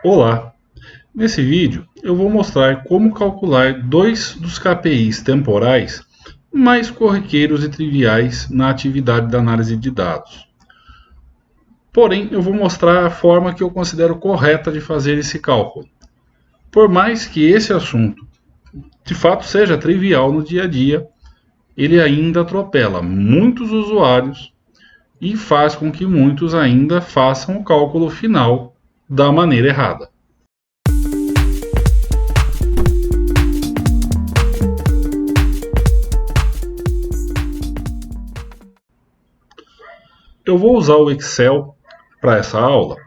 Olá! Nesse vídeo eu vou mostrar como calcular dois dos KPIs temporais mais corriqueiros e triviais na atividade da análise de dados. Porém, eu vou mostrar a forma que eu considero correta de fazer esse cálculo. Por mais que esse assunto de fato seja trivial no dia a dia, ele ainda atropela muitos usuários e faz com que muitos ainda façam o cálculo final da maneira errada. Eu vou usar o Excel para essa aula,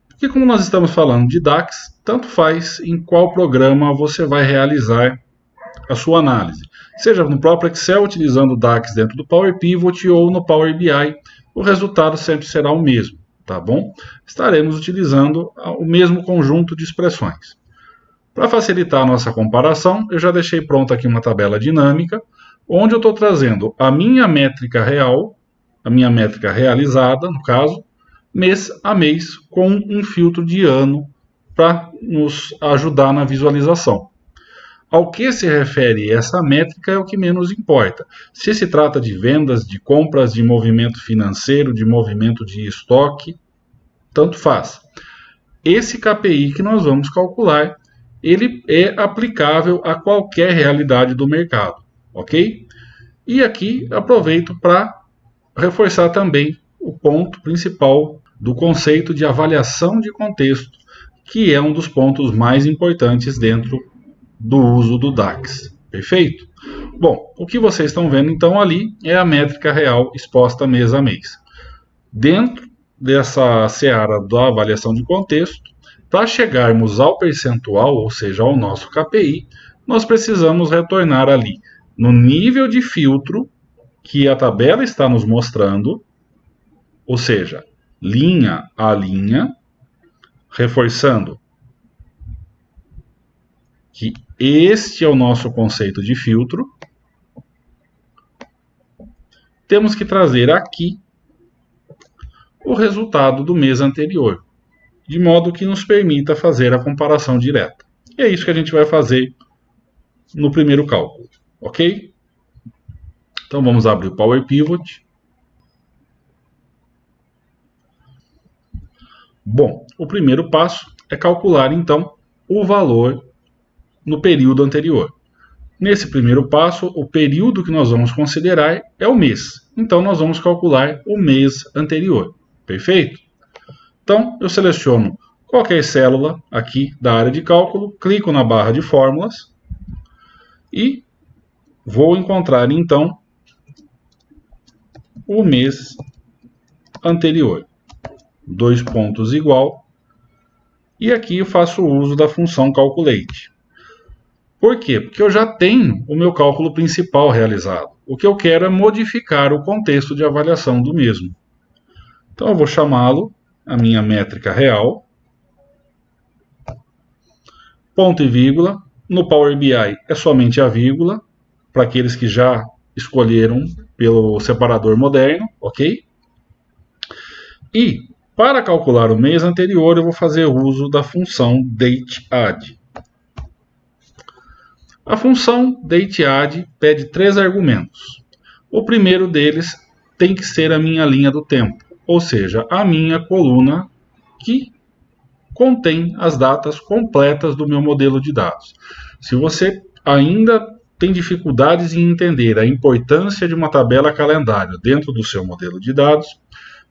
porque como nós estamos falando de DAX, tanto faz em qual programa você vai realizar a sua análise. Seja no próprio Excel, utilizando o DAX dentro do Power Pivot ou no Power BI, o resultado sempre será o mesmo, tá bom? Estaremos utilizando o mesmo conjunto de expressões. Para facilitar a nossa comparação, eu já deixei pronta aqui uma tabela dinâmica, onde eu estou trazendo a minha métrica real, a minha métrica realizada, no caso, mês a mês, com um filtro de ano para nos ajudar na visualização. Ao que se refere essa métrica é o que menos importa. Se se trata de vendas, de compras, de movimento financeiro, de movimento de estoque, tanto faz. Esse KPI que nós vamos calcular, ele é aplicável a qualquer realidade do mercado, ok? E aqui aproveito para reforçar também o ponto principal do conceito de avaliação de contexto, que é um dos pontos mais importantes dentro do uso do DAX. Perfeito? Bom, o que vocês estão vendo então ali é a métrica real exposta mês a mês. Dentro dessa seara da avaliação de contexto, para chegarmos ao percentual, ou seja, ao nosso KPI, nós precisamos retornar ali no nível de filtro que a tabela está nos mostrando, ou seja, linha a linha, reforçando que este é o nosso conceito de filtro. Temos que trazer aqui o resultado do mês anterior, de modo que nos permita fazer a comparação direta. E é isso que a gente vai fazer no primeiro cálculo, ok? Então vamos abrir o Power Pivot. Bom, o primeiro passo é calcular então o valor no período anterior. Nesse primeiro passo, o período que nós vamos considerar é o mês. Então nós vamos calcular o mês anterior. Perfeito? Então eu seleciono qualquer célula aqui da área de cálculo, clico na barra de fórmulas e vou encontrar então o mês anterior. Dois pontos igual. E aqui eu faço uso da função calculate. Por quê? Porque eu já tenho o meu cálculo principal realizado. O que eu quero é modificar o contexto de avaliação do mesmo. Então eu vou chamá-lo a minha métrica real. Ponto e vírgula. No Power BI é somente a vírgula, para aqueles que já escolheram pelo separador moderno, ok? E para calcular o mês anterior, eu vou fazer uso da função dateAdd. A função dateAdd pede 3 argumentos. O primeiro deles tem que ser a minha linha do tempo, ou seja, a minha coluna que contém as datas completas do meu modelo de dados. Se você ainda tem dificuldades em entender a importância de uma tabela calendário dentro do seu modelo de dados,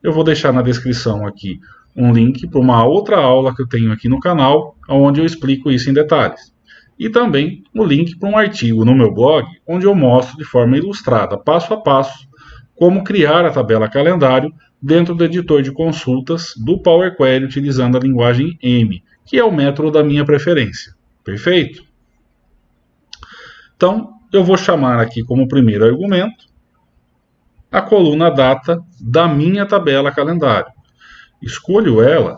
eu vou deixar na descrição aqui um link para uma outra aula que eu tenho aqui no canal, onde eu explico isso em detalhes. E também o link para um artigo no meu blog, onde eu mostro de forma ilustrada, passo a passo, como criar a tabela calendário dentro do editor de consultas do Power Query utilizando a linguagem M, que é o método da minha preferência. Perfeito? Então, eu vou chamar aqui como primeiro argumento a coluna data da minha tabela calendário. Escolho ela,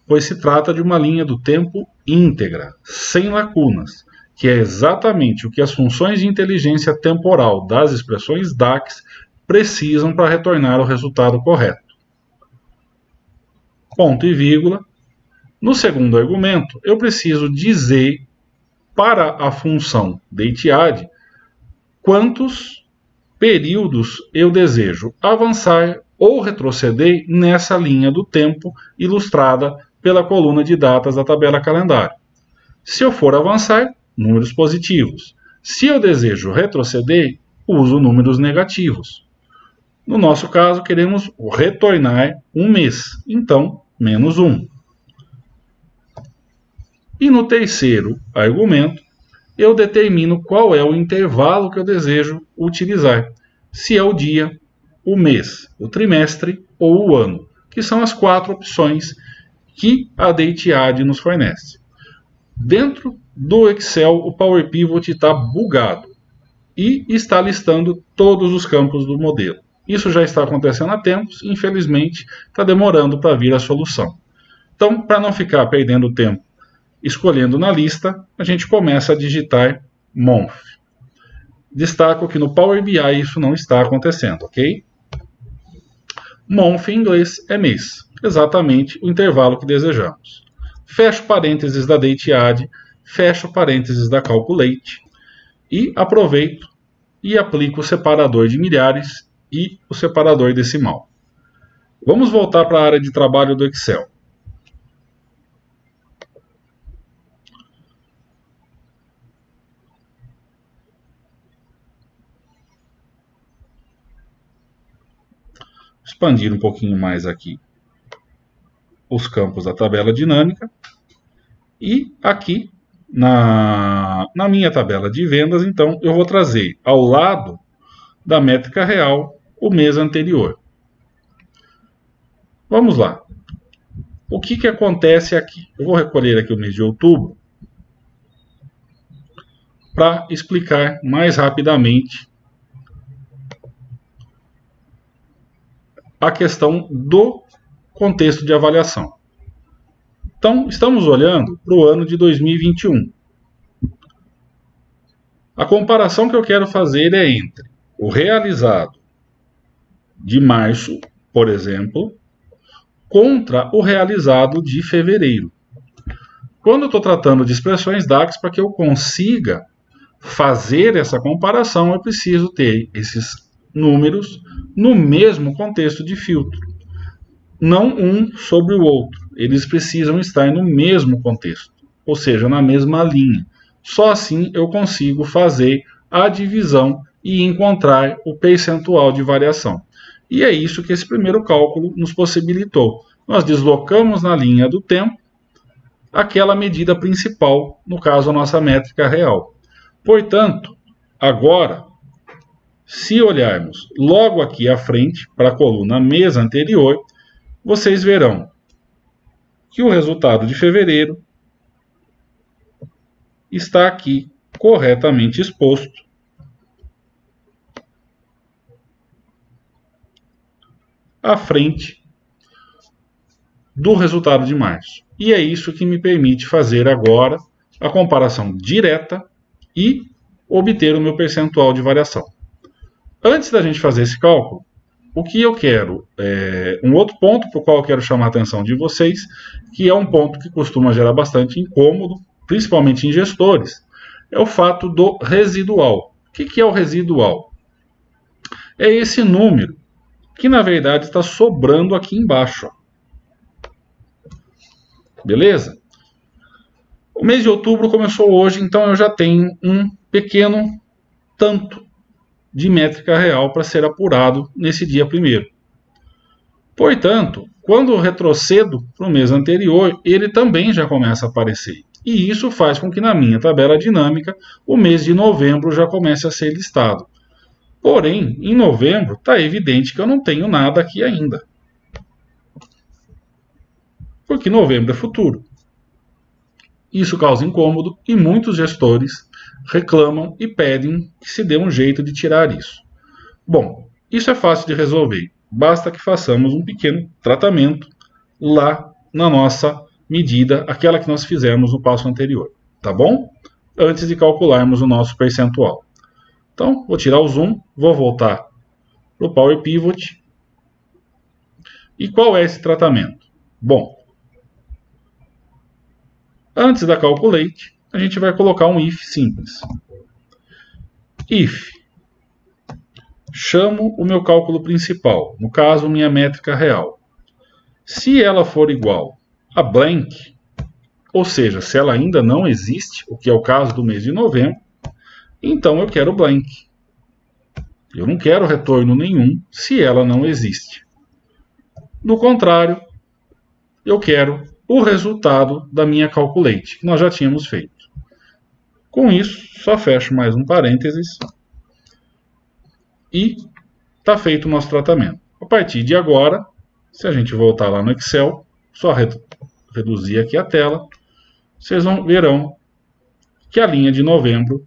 pois se trata de uma linha do tempo íntegra, sem lacunas, que é exatamente o que as funções de inteligência temporal das expressões DAX precisam para retornar o resultado correto. Ponto e vírgula. No segundo argumento, eu preciso dizer para a função dateAdd quantos períodos eu desejo avançar ou retroceder nessa linha do tempo ilustrada pela coluna de datas da tabela calendário. Se eu for avançar, números positivos. Se eu desejo retroceder, uso números negativos. No nosso caso, queremos retornar um mês, então, menos 1. E no terceiro argumento, eu determino qual é o intervalo que eu desejo utilizar. Se é o dia, o mês, o trimestre ou o ano, que são as 4 opções que a dateAdd nos fornece. Dentro do Excel, o Power Pivot está bugado e está listando todos os campos do modelo. Isso já está acontecendo há tempos, infelizmente está demorando para vir a solução. Então, para não ficar perdendo tempo escolhendo na lista, a gente começa a digitar month. Destaco que no Power BI isso não está acontecendo, ok? Month em inglês é mês, exatamente o intervalo que desejamos. Fecho parênteses da dateAdd, fecho parênteses da calculate e aproveito e aplico o separador de milhares e o separador decimal. Vamos voltar para a área de trabalho do Excel. Expandir um pouquinho mais aqui os campos da tabela dinâmica. E aqui, na minha tabela de vendas, então, eu vou trazer ao lado da métrica real o mês anterior. Vamos lá. O que acontece aqui? Eu vou recolher aqui o mês de outubro para explicar mais rapidamente a questão do contexto de avaliação. Então, estamos olhando para o ano de 2021. A comparação que eu quero fazer é entre o realizado de março, por exemplo, contra o realizado de fevereiro. Quando eu estou tratando de expressões DAX, para que eu consiga fazer essa comparação, eu preciso ter esses números no mesmo contexto de filtro. Não um sobre o outro. Eles precisam estar no mesmo contexto, ou seja, na mesma linha. Só assim eu consigo fazer a divisão e encontrar o percentual de variação. E é isso que esse primeiro cálculo nos possibilitou. Nós deslocamos na linha do tempo aquela medida principal, no caso a nossa métrica real. Portanto, agora, se olharmos logo aqui à frente, para a coluna mês anterior, vocês verão que o resultado de fevereiro está aqui corretamente exposto à frente do resultado de março. E é isso que me permite fazer agora a comparação direta e obter o meu percentual de variação. Antes da gente fazer esse cálculo, o que eu quero, um outro ponto para o qual eu quero chamar a atenção de vocês, que é um ponto que costuma gerar bastante incômodo, principalmente em gestores, é o fato do residual. O que é o residual? É esse número que, na verdade, está sobrando aqui embaixo. Beleza? O mês de outubro começou hoje, então eu já tenho um pequeno tanto de métrica real para ser apurado nesse dia 1º. Portanto, quando eu retrocedo para o mês anterior, ele também já começa a aparecer. E isso faz com que na minha tabela dinâmica o mês de novembro já comece a ser listado. Porém, em novembro está evidente que eu não tenho nada aqui ainda. Porque novembro é futuro. Isso causa incômodo e muitos gestores reclamam e pedem que se dê um jeito de tirar isso. Bom, isso é fácil de resolver. Basta que façamos um pequeno tratamento lá na nossa medida, aquela que nós fizemos no passo anterior, tá bom? Antes de calcularmos o nosso percentual. Então, vou tirar o zoom, vou voltar para o Power Pivot. E qual é esse tratamento? Bom, Antes da calculate, a gente vai colocar um if simples. If chamo o meu cálculo principal, no caso, minha métrica real. Se ela for igual a blank, ou seja, se ela ainda não existe, o que é o caso do mês de novembro, então eu quero blank. Eu não quero retorno nenhum se ela não existe. Do contrário, eu quero o resultado da minha calculate, que nós já tínhamos feito. Com isso, só fecho mais um parênteses e está feito o nosso tratamento. A partir de agora, se a gente voltar lá no Excel, só reduzir aqui a tela, vocês verão que a linha de novembro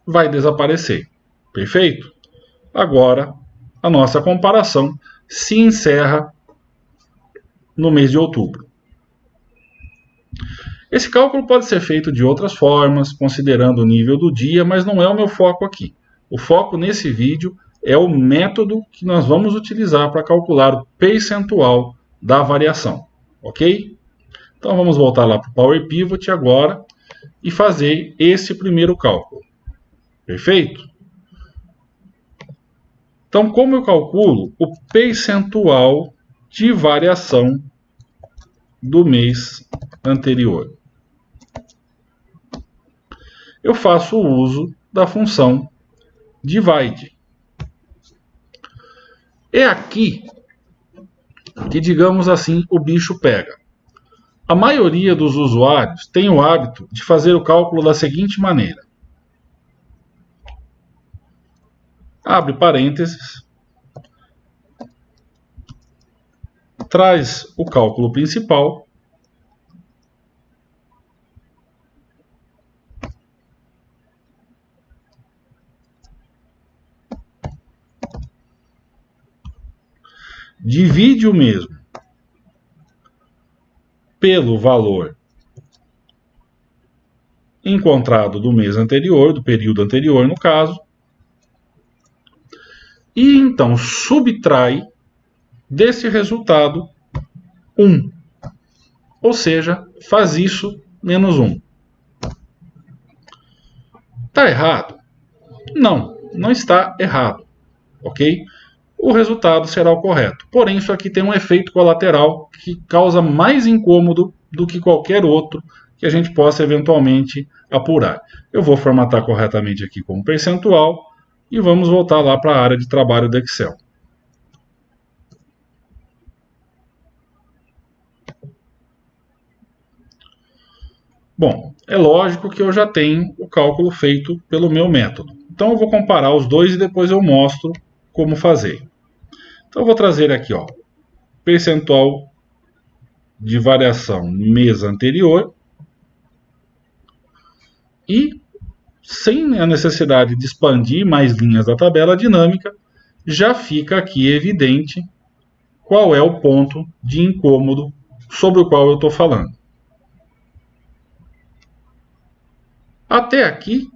vai desaparecer. Perfeito? Agora, a nossa comparação se encerra no mês de outubro. Esse cálculo pode ser feito de outras formas, considerando o nível do dia, mas não é o meu foco aqui. O foco nesse vídeo é o método que nós vamos utilizar para calcular o percentual da variação, ok? Então vamos voltar lá para o Power Pivot agora e fazer esse primeiro cálculo. Perfeito? Então, como eu calculo o percentual de variação do mês anterior? Eu faço o uso da função divide. É aqui que, digamos assim, o bicho pega. A maioria dos usuários tem o hábito de fazer o cálculo da seguinte maneira. Abre parênteses, traz o cálculo principal, divide o mesmo pelo valor encontrado do mês anterior, do período anterior no caso, e então subtrai desse resultado 1. Ou seja, faz isso menos 1. Está errado? Não, não está errado, ok? O resultado será o correto. Porém, isso aqui tem um efeito colateral que causa mais incômodo do que qualquer outro que a gente possa eventualmente apurar. Eu vou formatar corretamente aqui como percentual e vamos voltar lá para a área de trabalho do Excel. Bom, é lógico que eu já tenho o cálculo feito pelo meu método. Então eu vou comparar os dois e depois eu mostro como fazer. Então eu vou trazer aqui, ó, percentual de variação mês anterior e, sem a necessidade de expandir mais linhas da tabela dinâmica, já fica aqui evidente qual é o ponto de incômodo sobre o qual eu estou falando. Até aqui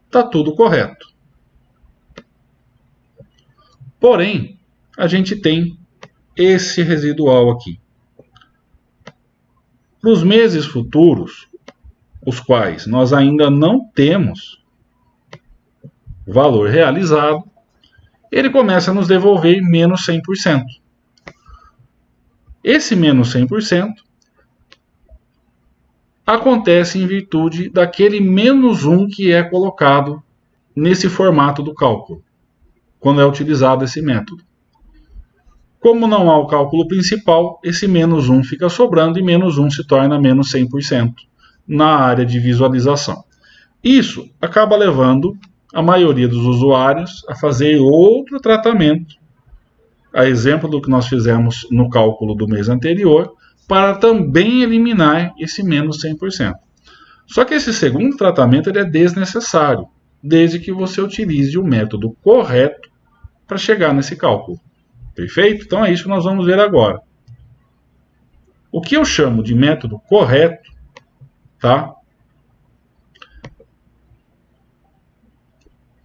está tudo correto. Porém, a gente tem esse residual aqui. Para os meses futuros, os quais nós ainda não temos valor realizado, ele começa a nos devolver menos 100%. Esse menos 100% acontece em virtude daquele menos 1 que é colocado nesse formato do cálculo, quando é utilizado esse método. Como não há o cálculo principal, esse menos 1 fica sobrando e menos 1 se torna menos 100% na área de visualização. Isso acaba levando a maioria dos usuários a fazer outro tratamento, a exemplo do que nós fizemos no cálculo do mês anterior, para também eliminar esse menos 100%. Só que esse segundo tratamento ele é desnecessário, desde que você utilize o método correto para chegar nesse cálculo. Perfeito? Então é isso que nós vamos ver agora. O que eu chamo de método correto, tá?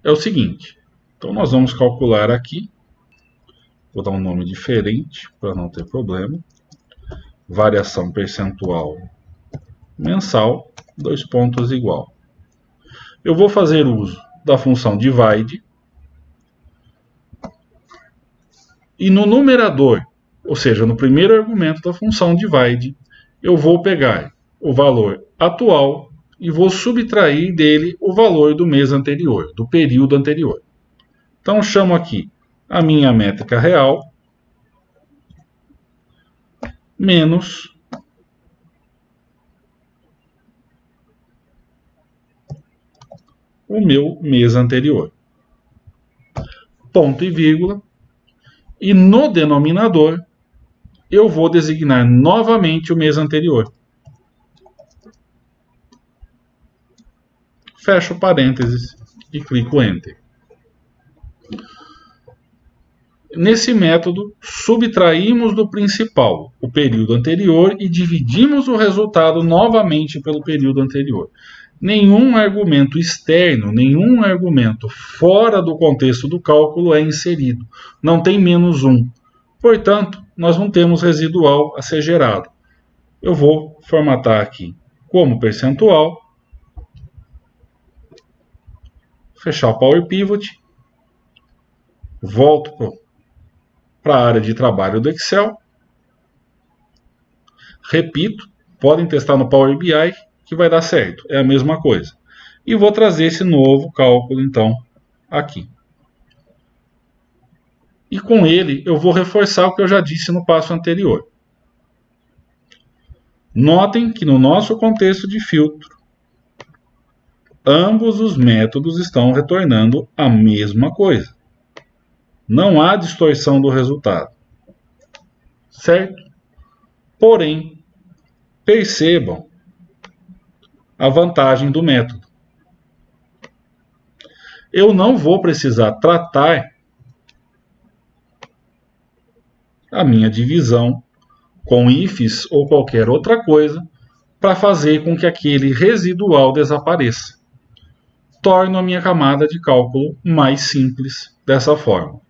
É o seguinte. Então nós vamos calcular aqui. Vou dar um nome diferente para não ter problema. variação percentual mensal, dois pontos igual. Eu vou fazer uso da função divide, e no numerador, ou seja, no primeiro argumento da função divide, eu vou pegar o valor atual e vou subtrair dele o valor do mês anterior, do período anterior. Então, chamo aqui a minha métrica real menos o meu mês anterior. Ponto e vírgula. E no denominador, eu vou designar novamente o mês anterior. Fecho parênteses e clico Enter. Nesse método, subtraímos do principal o período anterior e dividimos o resultado novamente pelo período anterior. Nenhum argumento externo, nenhum argumento fora do contexto do cálculo é inserido. Não tem menos um. Portanto, nós não temos residual a ser gerado. Eu vou formatar aqui como percentual, fechar o Power Pivot, volto para a área de trabalho do Excel, repito, podem testar no Power BI que vai dar certo, é a mesma coisa. E vou trazer esse novo cálculo, então, aqui. E com ele eu vou reforçar o que eu já disse no passo anterior. Notem que no nosso contexto de filtro, ambos os métodos estão retornando a mesma coisa. Não há distorção do resultado. Certo? Porém, percebam a vantagem do método. Eu não vou precisar tratar a minha divisão com ifs ou qualquer outra coisa para fazer com que aquele residual desapareça. Torno a minha camada de cálculo mais simples dessa forma.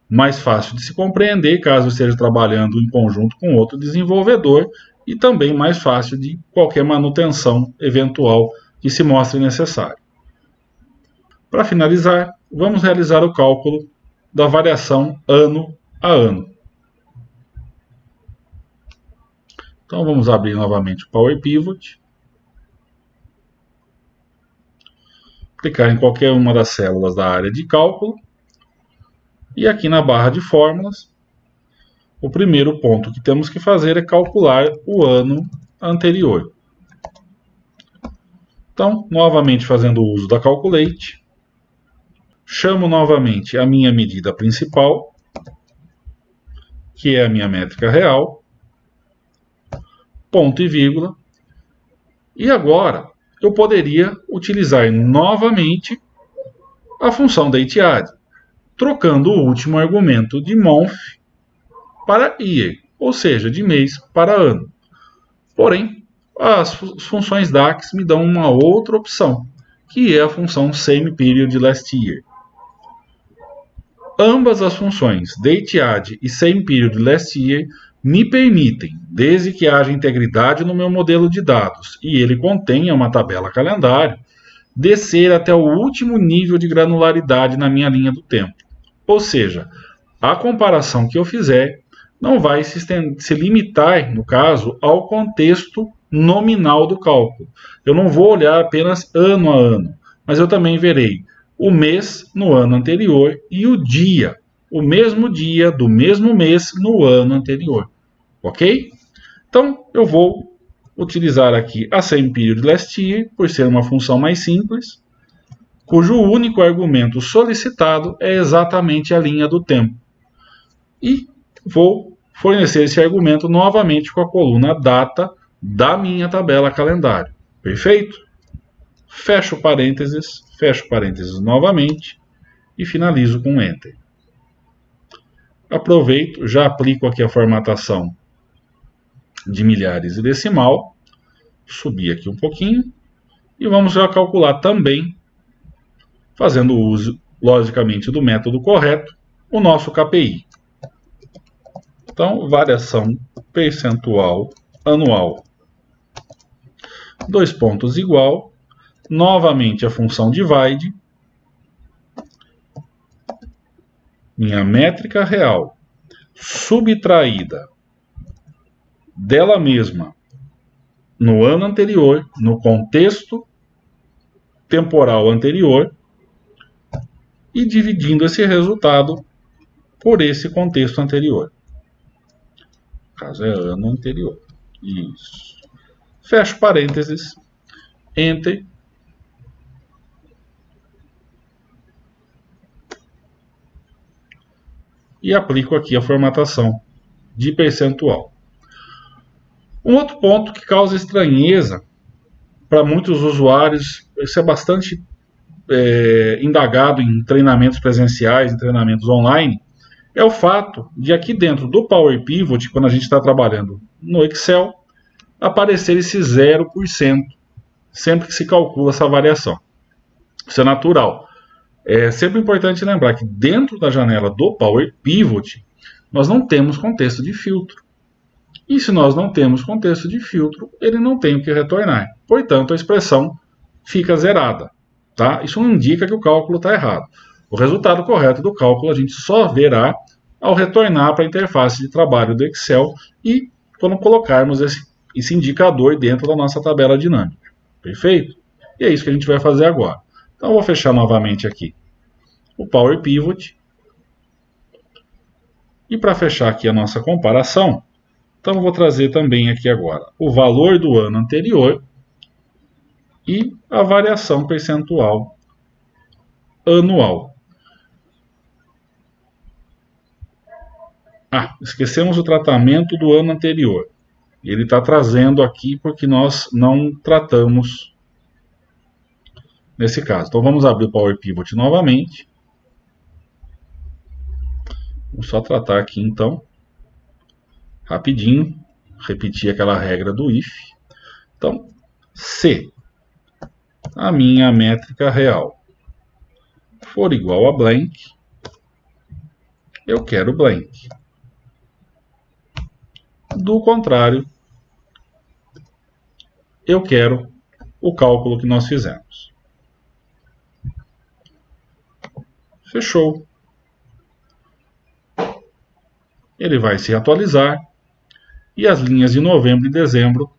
Mais fácil de se compreender caso esteja trabalhando em conjunto com outro desenvolvedor e também mais fácil de qualquer manutenção eventual que se mostre necessário. Para finalizar, vamos realizar o cálculo da variação ano a ano. Então vamos abrir novamente o Power Pivot, clicar em qualquer uma das células da área de cálculo, e aqui na barra de fórmulas, o primeiro ponto que temos que fazer é calcular o ano anterior. Então, novamente fazendo uso da Calculate, chamo novamente a minha medida principal, que é a minha métrica real, ponto e vírgula, e agora eu poderia utilizar novamente a função dateAdd, trocando o último argumento de month para year, ou seja, de mês para ano. Porém, as funções DAX me dão uma outra opção, que é a função same period last year. Ambas as funções dateAdd e same period last year me permitem, desde que haja integridade no meu modelo de dados e ele contenha uma tabela calendário, descer até o último nível de granularidade na minha linha do tempo. Ou seja, a comparação que eu fizer não vai se limitar, no caso, ao contexto nominal do cálculo. Eu não vou olhar apenas ano a ano, mas eu também verei o mês no ano anterior e o dia, o mesmo dia do mesmo mês no ano anterior. Ok? Então, eu vou utilizar aqui a same period last year, por ser uma função mais simples, cujo único argumento solicitado é exatamente a linha do tempo. E vou fornecer esse argumento novamente com a coluna data da minha tabela calendário. Perfeito? Fecho parênteses novamente e finalizo com Enter. Aproveito, já aplico aqui a formatação de milhares e decimal, subir aqui um pouquinho e vamos já calcular também, fazendo uso, logicamente, do método correto, o nosso KPI. Então, variação percentual anual. Dois pontos igual, novamente a função divide, minha métrica real subtraída dela mesma no ano anterior, no contexto temporal anterior, e dividindo esse resultado por esse contexto anterior. No caso é ano anterior. Isso. Fecho parênteses, Enter. E aplico aqui a formatação de percentual. Um outro ponto que causa estranheza para muitos usuários, isso é bastante indagado em treinamentos presenciais, em treinamentos online, é o fato de aqui dentro do Power Pivot, quando a gente está trabalhando no Excel, aparecer esse 0% sempre que se calcula essa variação. Isso é natural. É sempre importante lembrar que dentro da janela do Power Pivot, nós não temos contexto de filtro. E se nós não temos contexto de filtro, ele não tem o que retornar. Portanto, a expressão fica zerada. Tá? Isso não indica que o cálculo está errado. O resultado correto do cálculo a gente só verá ao retornar para a interface de trabalho do Excel e quando colocarmos esse indicador dentro da nossa tabela dinâmica. Perfeito? E é isso que a gente vai fazer agora. Então, eu vou fechar novamente aqui o Power Pivot. E para fechar aqui a nossa comparação, então eu vou trazer também aqui agora o valor do ano anterior e a variação percentual anual. Esquecemos o tratamento do ano anterior. Ele está trazendo aqui porque nós não tratamos nesse caso. Então vamos abrir o Power Pivot novamente. Vou só tratar aqui então, rapidinho, repetir aquela regra do if. Então, se a minha métrica real for igual a blank, eu quero blank. Do contrário, eu quero o cálculo que nós fizemos. Fechou. Ele vai se atualizar e as linhas de novembro e dezembro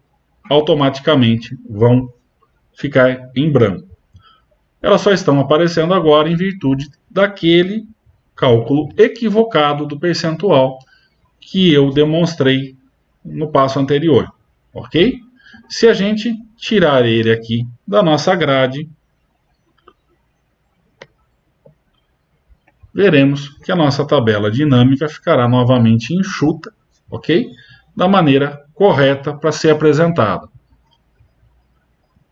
automaticamente vão ficar em branco. Elas só estão aparecendo agora em virtude daquele cálculo equivocado do percentual que eu demonstrei no passo anterior, ok? Se a gente tirar ele aqui da nossa grade, veremos que a nossa tabela dinâmica ficará novamente enxuta, ok? Da maneira correta para ser apresentada.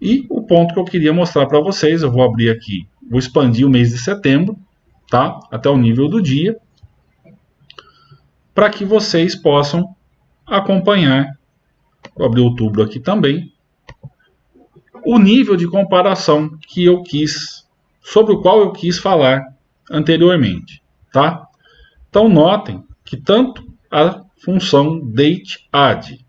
E o ponto que eu queria mostrar para vocês, eu vou abrir aqui, vou expandir o mês de setembro, tá? Até o nível do dia, para que vocês possam acompanhar, vou abrir outubro aqui também, o nível de comparação que eu quis, sobre o qual eu quis falar anteriormente, tá? Então notem que tanto a função dateAdd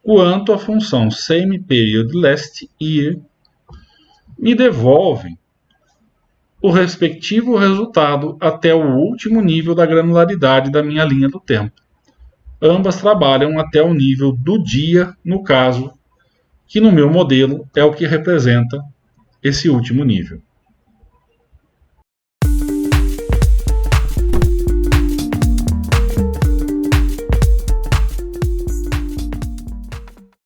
quanto a função SamePeriodLastYear me devolvem o respectivo resultado até o último nível da granularidade da minha linha do tempo. Ambas trabalham até o nível do dia, no caso, que no meu modelo é o que representa esse último nível.